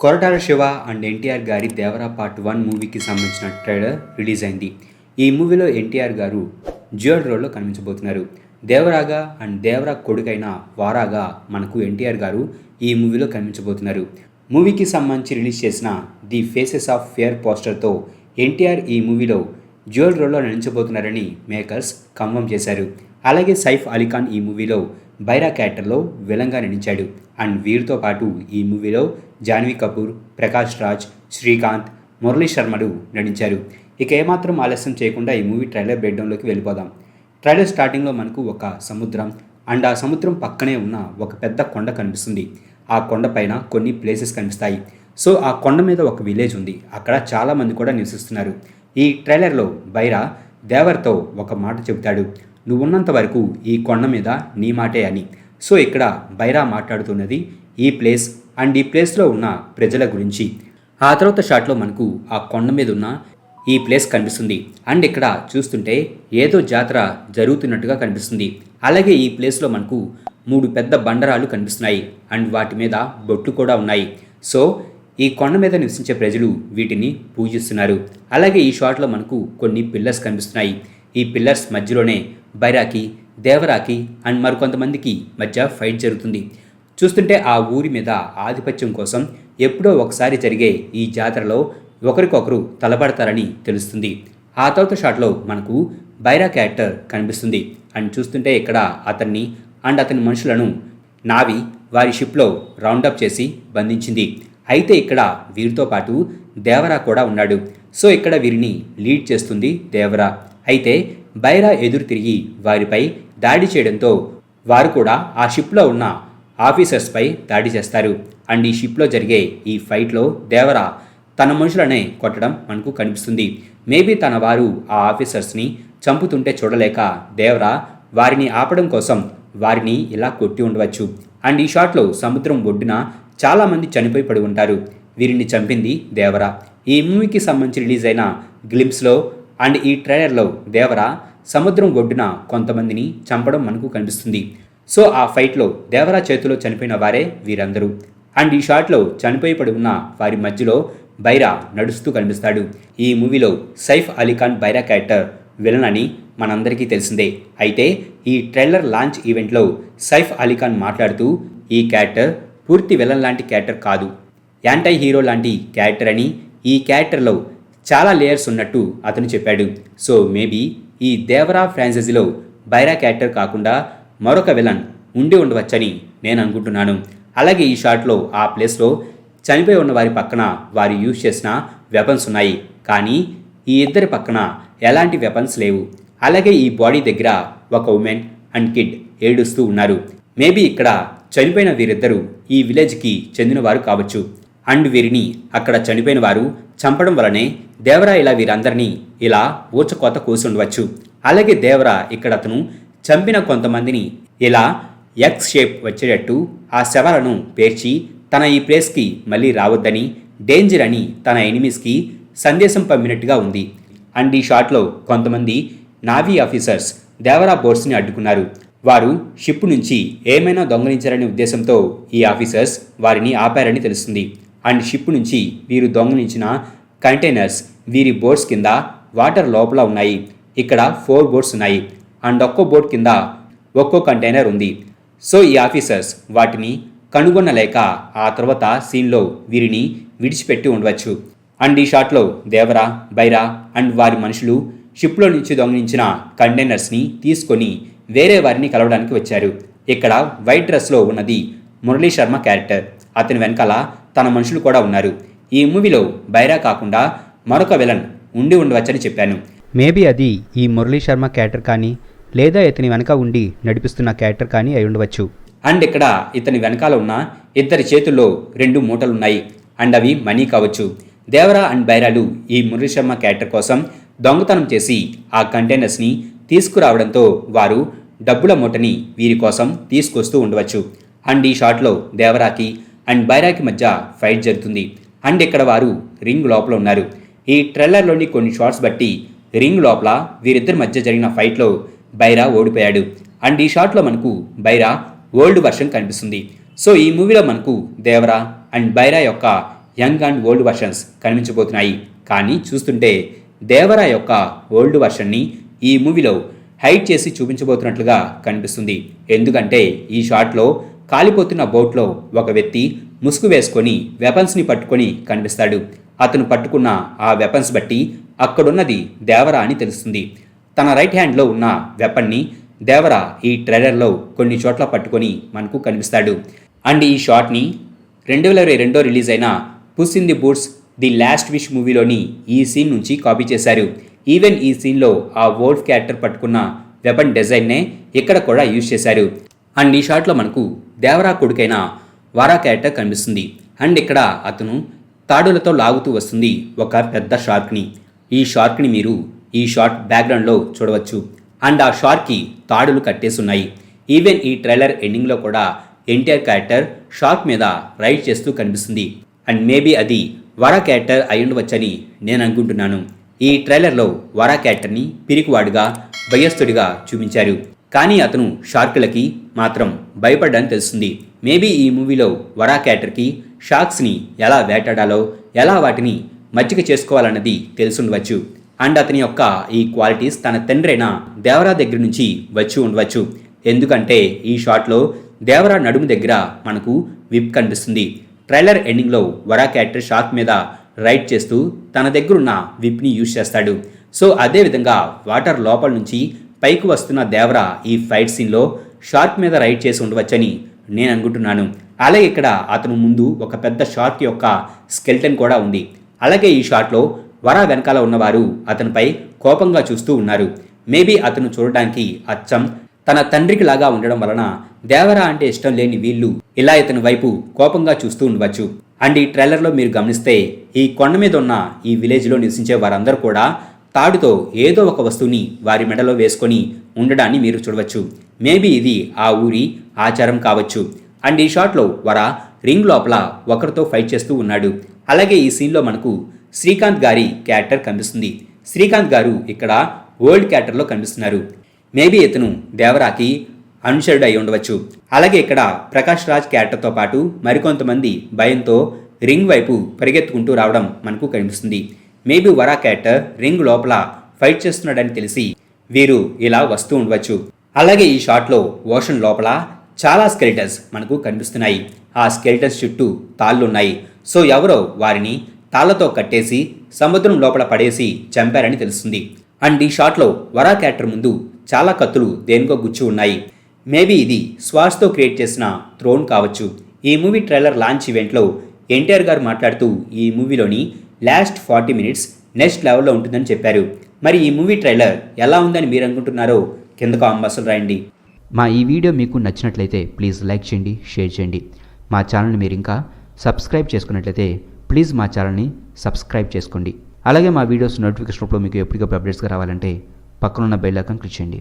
Koratala Shiva and NTR గారి Devara part 1 మూవీకి సంబంధించిన ట్రైలర్ రిలీజ్ అయింది. ఈ మూవీలో ఎన్టీఆర్ గారు డ్యూయల్ రోల్లో కనిపించబోతున్నారు. దేవరాగా అండ్ దేవరా కొడుకైన వారాగా మనకు ఎన్టీఆర్ గారు ఈ మూవీలో కనిపించబోతున్నారు. మూవీకి సంబంధించి రిలీజ్ చేసిన ది ఫేసెస్ ఆఫ్ ఫియర్ పోస్టర్తో ఎన్టీఆర్ ఈ మూవీలో డ్యూయల్ రోల్లో నటించబోతున్నారని మేకర్స్ కన్ఫర్మ్ చేశారు. అలాగే సైఫ్ అలీఖాన్ ఈ మూవీలో బైరా క్యారెక్టర్లో విలన్గా నటించాడు. అండ్ వీరితో పాటు ఈ మూవీలో జాన్వీ కపూర్, ప్రకాష్ రాజ్, శ్రీకాంత్, మురళీ శర్మలు నటించారు. ఇక ఏమాత్రం ఆలస్యం చేయకుండా ఈ మూవీ ట్రైలర్ బ్రేక్డౌన్లోకి వెళ్ళిపోదాం. ట్రైలర్ స్టార్టింగ్లో మనకు ఒక సముద్రం అండ్ ఆ సముద్రం పక్కనే ఉన్న ఒక పెద్ద కొండ కనిపిస్తుంది. ఆ కొండ పైన కొన్ని ప్లేసెస్ కనిపిస్తాయి. సో ఆ కొండ మీద ఒక విలేజ్ ఉంది. అక్కడ చాలామంది కూడా నివసిస్తున్నారు. ఈ ట్రైలర్లో బైరా దేవర్తో ఒక మాట చెబుతాడు, నువ్వున్నంత వరకు ఈ కొండ మీద నీ మాటే అని. సో ఇక్కడ బైరా మాట్లాడుతున్నది ఈ ప్లేస్ అండ్ ఈ ప్లేస్లో ఉన్న ప్రజల గురించి. ఆ తర్వాత షాట్లో మనకు ఆ కొండ మీద ఉన్న ఈ ప్లేస్ కనిపిస్తుంది. అండ్ ఇక్కడ చూస్తుంటే ఏదో జాతర జరుగుతున్నట్టుగా కనిపిస్తుంది. అలాగే ఈ ప్లేస్లో మనకు 3 పెద్ద బండరాలు కనిపిస్తున్నాయి అండ్ వాటి మీద బొట్లు కూడా ఉన్నాయి. సో ఈ కొండ మీద నివసించే ప్రజలు వీటిని పూజిస్తున్నారు. అలాగే ఈ షాట్లో మనకు కొన్ని పిల్లర్స్ కనిపిస్తున్నాయి. ఈ పిల్లర్స్ మధ్యలోనే బైరాకి, దేవరాకి అండ్ మరికొంతమందికి మధ్య ఫైట్ జరుగుతుంది. చూస్తుంటే ఆ ఊరి మీద ఆధిపత్యం కోసం ఎప్పుడో ఒకసారి జరిగే ఈ జాతరలో ఒకరికొకరు తలపడతారని తెలుస్తుంది. ఆ తర్వాత షాట్లో మనకు బైరా క్యారెక్టర్ కనిపిస్తుంది. అండ్ చూస్తుంటే ఇక్కడ అతన్ని అండ్ అతని మనుషులను నావి వారి షిప్లో రౌండప్ చేసి బంధించింది. అయితే ఇక్కడ వీరితో పాటు దేవరా కూడా ఉన్నాడు. సో ఇక్కడ వీరిని లీడ్ చేస్తుంది దేవరా. అయితే బైరా ఎదురు తిరిగి వారిపై దాడి చేయడంతో వారు కూడా ఆ షిప్లో ఉన్న ఆఫీసర్స్పై దాడి చేస్తారు. అండ్ ఈ షిప్లో జరిగే ఈ ఫైట్లో దేవరా తన మనుషులనే కొట్టడం మనకు కనిపిస్తుంది. మేబీ తన వారు ఆ ఆఫీసర్స్ని చంపుతుంటే చూడలేక దేవరా వారిని ఆపడం కోసం వారిని ఇలా కొట్టి ఉండవచ్చు. అండ్ ఈ షాట్లో సముద్రం ఒడ్డున చాలామంది చనిపోయి పడి ఉంటారు. వీరిని చంపింది దేవరా. ఈ మూవీకి సంబంధించి రిలీజ్ అయిన గ్లింప్స్లో అండ్ ఈ ట్రైలర్లో దేవరా సముద్రం ఒడ్డున కొంతమందిని చంపడం మనకు కనిపిస్తుంది. సో ఆ ఫైట్లో దేవరా చేతిలో చనిపోయిన వారే వీరందరూ. అండ్ ఈ షాట్లో చనిపోయి పడి ఉన్న వారి మధ్యలో బైరా నడుస్తూ కనిపిస్తాడు. ఈ మూవీలో సైఫ్ అలీఖాన్ బైరా క్యారెక్టర్ విలన్ అని మనందరికీ తెలిసిందే. అయితే ఈ ట్రైలర్ లాంచ్ ఈవెంట్లో సైఫ్ అలీఖాన్ మాట్లాడుతూ ఈ క్యారెక్టర్ పూర్తి విలన్ లాంటి క్యారెక్టర్ కాదు, యాంటై హీరో లాంటి క్యారెక్టర్ అని, ఈ క్యారెక్టర్లో చాలా లేయర్స్ ఉన్నట్టు అతను చెప్పాడు. సో మేబీ ఈ దేవరా ఫ్రాంచైజీలో బైరా క్యారెక్టర్ కాకుండా మరొక విలన్ ఉండి ఉండవచ్చని నేను అనుకుంటున్నాను. అలాగే ఈ షాట్లో ఆ ప్లేస్లో చనిపోయి ఉన్న వారి పక్కన వారు యూజ్ చేసిన వెపన్స్ ఉన్నాయి. కానీ ఈ ఇద్దరి పక్కన ఎలాంటి వెపన్స్ లేవు. అలాగే ఈ బాడీ దగ్గర ఒక ఉమెన్ అండ్ కిడ్ ఏడుస్తూ ఉన్నారు. మేబీ ఇక్కడ చనిపోయిన వీరిద్దరూ ఈ విలేజ్కి చెందినవారు కావచ్చు. అండ్ వీరిని అక్కడ చనిపోయిన వారు చంపడం వలనే దేవరా ఇలా వీరందరినీ ఇలా ఊచకోత కోసి ఉండవచ్చు. అలాగే దేవరా ఇక్కడ అతను చంపిన కొంతమందిని ఇలా ఎక్స్ షేప్ వచ్చేటట్టు ఆ శవాలను పేర్చి తన ఈ ప్లేస్కి మళ్ళీ రావద్దని, డేంజర్ అని తన ఎనిమీస్కి సందేశం పంపినట్టుగా ఉంది. అండ్ ఈ షాట్లో కొంతమంది నావీ ఆఫీసర్స్ దేవరా బోట్స్ని అడ్డుకున్నారు. వారు షిప్ నుంచి ఏమైనా దొంగలించారనే ఉద్దేశంతో ఈ ఆఫీసర్స్ వారిని ఆపారని తెలుస్తుంది. అండ్ షిప్ నుంచి వీరు దొంగలించిన కంటైనర్స్ వీరి బోట్స్ కింద వాటర్ లోపల ఉన్నాయి. ఇక్కడ 4 బోట్స్ ఉన్నాయి అండ్ ఒక్కో బోట్ కింద ఒక్కో కంటైనర్ ఉంది. సో ఈ ఆఫీసర్స్ వాటిని కనుగొనలేక ఆ తర్వాత సీన్లో వీరిని విడిచిపెట్టి ఉండవచ్చు. అండ్ ఈ షాట్లో దేవరా, బైరా అండ్ వారి మనుషులు షిప్లో నుంచి దొంగిలించిన కంటైనర్స్ని తీసుకొని వేరే వారిని కలవడానికి వచ్చారు. ఇక్కడ వైట్ డ్రెస్లో ఉన్నది మురళీ శర్మ క్యారెక్టర్. అతని వెనకాల తన మనుషులు కూడా ఉన్నారు. ఈ మూవీలో బైరా కాకుండా మరొక విలన్ ఉండి ఉండవచ్చని చెప్పాను. మేబీ అది ఈ మురళీ శర్మ క్యారెక్టర్ కానీ లేదా ఇతని వెనక ఉండి నడిపిస్తున్న క్యారెక్టర్ కానీ అయి ఉండవచ్చు. అండ్ ఇక్కడ ఇతని వెనకాల ఉన్న ఇద్దరి చేతుల్లో 2 మూటలున్నాయి అండ్ అవి మనీ కావచ్చు. దేవరా అండ్ బైరాలు ఈ మురళీ శర్మ క్యారెక్టర్ కోసం దొంగతనం చేసి ఆ కంటైనర్స్ని తీసుకురావడంతో వారు డబ్బుల మూటని వీరి కోసం తీసుకొస్తూ ఉండవచ్చు. అండ్ ఈ షాట్లో దేవరాకి అండ్ బైరాకి మధ్య ఫైట్ జరుగుతుంది. అండ్ ఇక్కడ వారు రింగ్ లోపల ఉన్నారు. ఈ ట్రైలర్లోని కొన్ని షాట్స్ బట్టి రింగ్ లోపల వీరిద్దరి మధ్య జరిగిన ఫైట్లో బైరా ఓడిపోయాడు. అండ్ ఈ షాట్లో మనకు బైరా ఓల్డ్ వర్షన్ కనిపిస్తుంది. సో ఈ మూవీలో మనకు దేవరా అండ్ బైరా యొక్క యంగ్ అండ్ ఓల్డ్ వర్షన్స్ కనిపించబోతున్నాయి. కానీ చూస్తుంటే దేవరా యొక్క ఓల్డ్ వర్షన్ని ఈ మూవీలో హైడ్ చేసి చూపించబోతున్నట్లుగా కనిపిస్తుంది. ఎందుకంటే ఈ షాట్లో కాలిపోతున్న బోట్లో ఒక వ్యక్తి ముసుగు వేసుకొని వెపన్స్ని పట్టుకొని కనిపిస్తాడు. అతను పట్టుకున్న ఆ వెపన్స్ బట్టి అక్కడున్నది దేవరా అని తెలుస్తుంది. తన రైట్ హ్యాండ్లో ఉన్న వెపన్ని దేవరా ఈ ట్రైలర్లో కొన్ని చోట్ల పట్టుకొని మనకు కనిపిస్తాడు. అండ్ ఈ షాట్ని 2022 రిలీజ్ అయిన puss in the boots the last wish మూవీలోని ఈ సీన్ నుంచి కాపీ చేశారు. ఈవెన్ ఈ సీన్లో ఆ వోల్ఫ్ క్యారెక్టర్ పట్టుకున్న వెపన్ డిజైన్నే ఇక్కడ కూడా యూజ్ చేశారు. అండ్ ఈ షాట్లో మనకు దేవరా కొడుకైన వారా క్యారెక్టర్ కనిపిస్తుంది. అండ్ ఇక్కడ అతను తాడులతో లాగుతూ వస్తుంది ఒక పెద్ద షార్క్ని. ఈ షార్క్ని మీరు ఈ షార్ట్ బ్యాక్గ్రౌండ్లో చూడవచ్చు. అండ్ ఆ షార్క్కి తాడులు కట్టేస్తున్నాయి. ఈవెన్ ఈ ట్రైలర్ ఎండింగ్లో కూడా ఎన్టీఆర్ క్యారెక్టర్ షార్క్ మీద రైడ్ చేస్తూ కనిపిస్తుంది. అండ్ మేబీ అది వరా క్యారెక్టర్ అయి ఉండవచ్చని నేను అనుకుంటున్నాను. ఈ ట్రైలర్లో వరా క్యారెక్టర్ని పిరికివాడుగా భయస్థుడిగా చూపించారు. కానీ అతను షార్కులకి మాత్రం భయపడ్డని తెలుస్తుంది. మేబీ ఈ మూవీలో వరా క్యారెక్టర్కి షార్క్స్ని ఎలా వేటాడాలో, ఎలా వాటిని మచ్చిక చేసుకోవాలన్నది తెలుసుండవచ్చు. అండ్ అతని యొక్క ఈ క్వాలిటీస్ తన తండ్రైన దేవరా దగ్గర నుంచి వచ్చి ఉండవచ్చు. ఎందుకంటే ఈ షాట్లో దేవరా నడుము దగ్గర మనకు విప్ కనిపిస్తుంది. ట్రైలర్ ఎండింగ్లో వరా క్యారెక్టర్ షార్క్ మీద రైడ్ చేస్తూ తన దగ్గరున్న విప్ని యూజ్ చేస్తాడు. సో అదేవిధంగా వాటర్ లోపల నుంచి పైకి వస్తున్న దేవరా ఈ ఫైట్ సీన్లో షార్క్ మీద రైడ్ చేసి ఉండవచ్చని నేను అనుకుంటున్నాను. అలాగే ఇక్కడ అతను ముందు ఒక పెద్ద షార్క్ యొక్క స్కెల్టన్ కూడా ఉంది. అలాగే ఈ షాట్లో వరా వెనకాల ఉన్నవారు అతనిపై కోపంగా చూస్తూ ఉన్నారు. మేబీ అతను చూడడానికి అచ్చం తన తండ్రికి లాగా ఉండడం వలన దేవరా అంటే ఇష్టం లేని వీళ్ళు ఇలా ఇతని వైపు కోపంగా చూస్తూ ఉండవచ్చు. అండ్ ఈ ట్రైలర్లో మీరు గమనిస్తే ఈ కొండ మీద ఉన్న ఈ విలేజ్లో నివసించే వారందరూ కూడా తాడుతో ఏదో ఒక వస్తువుని వారి మెడలో వేసుకొని ఉండడాన్ని మీరు చూడవచ్చు. మేబీ ఇది ఆ ఊరి ఆచారం కావచ్చు. అండ్ ఈ షాట్లో వరా రింగ్ లోపల ఒకరితో ఫైట్ చేస్తూ ఉన్నాడు. అలాగే ఈ సీన్లో మనకు శ్రీకాంత్ గారి క్యారెక్టర్ కనిపిస్తుంది. శ్రీకాంత్ గారు ఇక్కడ ఓల్డ్ క్యారెక్టర్లో కనిపిస్తున్నారు. మేబీ ఇతను దేవరాకి అనుచరుడు అయి ఉండవచ్చు. అలాగే ఇక్కడ ప్రకాష్ రాజ్ క్యారెక్టర్తో పాటు మరికొంతమంది భయంతో రింగ్ వైపు పరిగెత్తుకుంటూ రావడం మనకు కనిపిస్తుంది. మేబీ వరా క్యారెక్టర్ రింగ్ లోపల ఫైట్ చేస్తున్నాడని తెలిసి వీరు ఇలా వస్తూ ఉండవచ్చు. అలాగే ఈ షాట్లో ఓషన్ లోపల చాలా స్కెలిటన్స్ మనకు కనిపిస్తున్నాయి. ఆ స్కెలిటన్స్ చుట్టూ తాళ్ళున్నాయి. సో ఎవరో వారిని తాళ్లతో కట్టేసి సముద్రం లోపల పడేసి చంపారని తెలుస్తుంది. అండ్ ఈ షాట్లో వరా క్యారెక్టర్ ముందు చాలా కత్తులు దేనికో గుచ్చి ఉన్నాయి. మేబీ ఇది శ్వాసతో క్రియేట్ చేసిన థ్రోన్ కావచ్చు. ఈ మూవీ ట్రైలర్ లాంచ్ ఈవెంట్లో ఎన్టీఆర్ గారు మాట్లాడుతూ ఈ మూవీలోని లాస్ట్ 40 minutes నెక్స్ట్ లెవెల్లో ఉంటుందని చెప్పారు. మరి ఈ మూవీ ట్రైలర్ ఎలా ఉందని మీరు అనుకుంటున్నారో కింద కామెంట్స్లో రాయండి. మా ఈ వీడియో మీకు నచ్చినట్లయితే ప్లీజ్ లైక్ చేయండి, షేర్ చేయండి. మా ఛానల్ని మీరు ఇంకా సబ్స్క్రైబ్ చేసుకున్నట్లయితే ప్లీజ్ మా ఛానల్ని సబ్స్క్రైబ్ చేసుకోండి. అలాగే మా వీడియోస్ నోటిఫికేషన్ రూపంలో మీకు ఎప్పటికప్పుడు అప్డేట్స్గా రావాలంటే పక్కనున్న బెల్ ఐకాన్ క్లిక్ చేయండి.